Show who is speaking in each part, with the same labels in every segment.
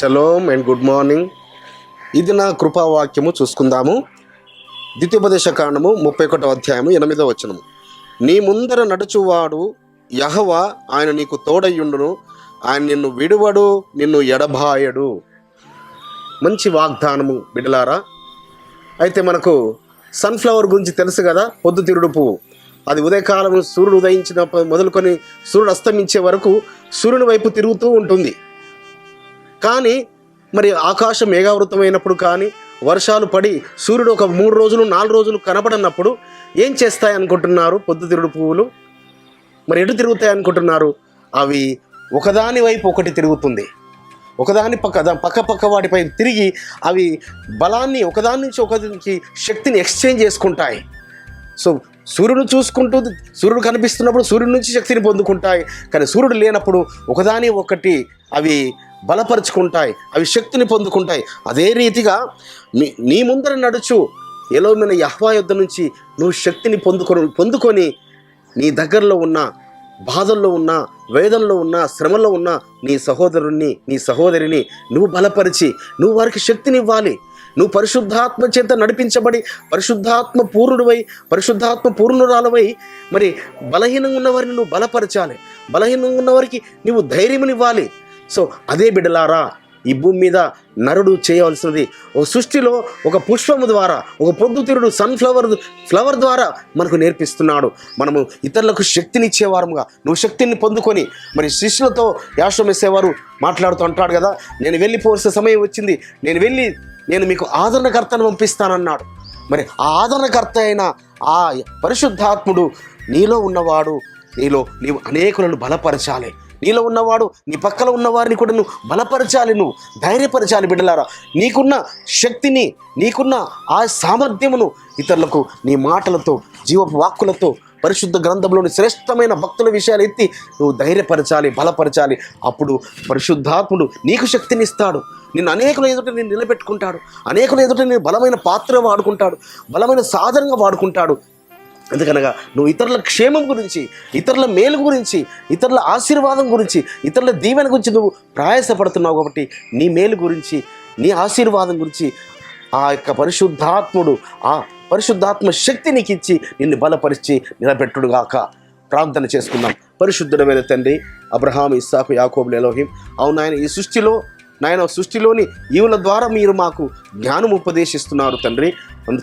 Speaker 1: Shalom and good morning. ఇది నా కృపావాక్యము. చూసుకుందాము. ద్వితీయోపదేశ కాండము 31వ అధ్యాయము 8వ వచనము. నీ ముందర నడుచువాడు యెహోవా, ఆయన నీకు తోడయ్యుండును, ఆయన నిన్ను విడువడు, నిన్ను ఎడబాయడు. మంచి వాగ్దానము బిడ్డలారా. అయితే మనకు సన్ఫ్లవర్ గురించి తెలుసు కదా, పొద్దుతిరుడు పువ్వు. అది ఉదయకాలం సూర్యుడు ఉదయించిన మొదలుకొని సూర్యుడు అస్తమించే వరకు సూర్యుని వైపు తిరుగుతూ ఉంటుంది. కానీ మరి ఆకాశం మేఘావృతమైనప్పుడు కానీ వర్షాలు పడి సూర్యుడు ఒక 3 రోజులు 4 రోజులు కనబడనప్పుడు ఏం చేస్తాయి అనుకుంటున్నారు? పొద్దుతిరుడు పువ్వులు మరి ఎటు తిరుగుతాయి అనుకుంటున్నారు? అవి ఒకదాని వైపు ఒకటి తిరుగుతుంది. ఒకదాని పక్క వాటిపై తిరిగి అవి బలాన్ని ఒకదాని నుంచి ఒకదానికి శక్తిని ఎక్స్చేంజ్ చేసుకుంటాయి. సో సూర్యుడు చూసుకుంటూ సూర్యుడు కనిపిస్తున్నప్పుడు సూర్యుడి నుంచి శక్తిని పొందుకుంటాయి. కానీ సూర్యుడు లేనప్పుడు ఒకదాని ఒకటి అవి బలపరుచుకుంటాయి, అవి శక్తిని పొందుకుంటాయి. అదే రీతిగా నీ ముందర నడుచు ఎలోమైన యెహోవా యొద్ద నుంచి నువ్వు శక్తిని పొందుకొని నీ దగ్గరలో ఉన్న బాధల్లో ఉన్న, వేదనలో ఉన్న, శ్రమలో ఉన్న నీ సహోదరుణ్ణి, నీ సహోదరిని నువ్వు బలపరిచి నువ్వు వారికి శక్తినివ్వాలి. నువ్వు పరిశుద్ధాత్మ చేత నడిపించబడి పరిశుద్ధాత్మ పూర్ణుడివై, పరిశుద్ధాత్మ పూర్ణురాలవై మరి బలహీనంగా ఉన్నవారిని నువ్వు బలపరచాలి. బలహీనంగా ఉన్నవారికి నువ్వు ధైర్యమునివ్వాలి. సో అదే బిడ్డలారా, ఈ భూమి మీద నరుడు చేయవలసినది ఒక సృష్టిలో ఒక పుష్పము ద్వారా, ఒక పొద్దుతిరుడు ఫ్లవర్ ద్వారా మనకు నేర్పిస్తున్నాడు. మనము ఇతరులకు శక్తినిచ్చేవారముగా నువ్వు శక్తిని పొందుకొని మరి శిష్యులతో యాషోమేసేవారు మాట్లాడుతూ అంటాడు కదా, నేను వెళ్ళిపోవాల్సిన సమయం వచ్చింది, నేను మీకు ఆదరణకర్తను పంపిస్తానన్నాడు. మరి ఆ ఆదరణకర్త అయిన ఆ పరిశుద్ధాత్ముడు నీలో ఉన్నవాడు. నీవు అనేకులను బలపరచాలి. నీలో ఉన్నవాడు నీ పక్కన ఉన్నవారిని కూడా నువ్వు బలపరచాలి, నువ్వు ధైర్యపరచాలి. బిడ్డలారా, నీకున్న శక్తిని, నీకున్న ఆ సామర్థ్యమును ఇతరులకు నీ మాటలతో, జీవపు వాక్కులతో, పరిశుద్ధ గ్రంథంలోని శ్రేష్టమైన భక్తుల విషయాలు ఎత్తి నువ్వు ధైర్యపరచాలి, బలపరచాలి. అప్పుడు పరిశుద్ధాత్ముడు నీకు శక్తిని ఇస్తాడు. నిన్ను అనేకుల ఎదుట నేను నిలబెట్టుకుంటాడు. అనేకుల ఎదుట నేను బలమైన పాత్ర వాడుకుంటాడు, బలమైన సాధనంగా వాడుకుంటాడు. ఎందుకనగా నువ్వు ఇతరుల క్షేమం గురించి, ఇతరుల మేలు గురించి, ఇతరుల ఆశీర్వాదం గురించి, ఇతరుల దీవెన గురించి నువ్వు ప్రయాసపడుతున్నావు. కాబట్టి నీ మేలు గురించి, నీ ఆశీర్వాదం గురించి ఆ యొక్క పరిశుద్ధాత్ముడు, ఆ పరిశుద్ధాత్మ శక్తి నీకు ఇచ్చి నిన్ను బలపరిచి నిలబెట్టుడుగాక. ప్రార్థన చేసుకుందాం. పరిశుద్ధుడమైన తండ్రి, అబ్రహాం, ఇస్సాకు, యాకోబులు, ఎలోహిం, అవును నాయన, ఈ సృష్టిలోని ఈవుల ద్వారా మీరు మాకు జ్ఞానం ఉపదేశిస్తున్నారు తండ్రి.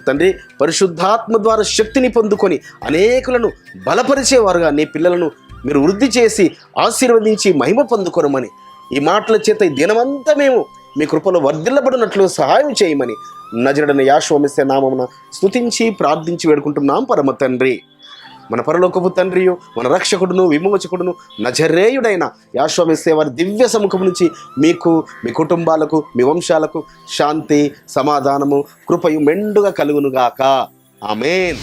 Speaker 1: తండ్రి, పరిశుద్ధాత్మ ద్వారా శక్తిని పొందుకొని అనేకులను బలపరిచేవారుగా నీ పిల్లలను మీరు వృద్ధి చేసి ఆశీర్వదించి మహిమ పొందుకొనమని, ఈ మాటల చేత ఈ దినమంతా మేము మీ కృపలో వర్ధిల్లబడినట్లు సహాయం చేయమని నజరుడైన యేషోమేసే నామమున స్తుతించి ప్రార్థించి వేడుకుంటున్నాం పరమ తండ్రి. మన పరలోకపు తండ్రియు, మన రక్షకుడును, విమోచకుడును, నజరేయుడైన యేషోమేసే వారి దివ్య సముఖం నుంచి మీకు, మీ కుటుంబాలకు, మీ వంశాలకు శాంతి, సమాధానము, కృపయు మెండుగా కలుగునుగాక. ఆమేన్.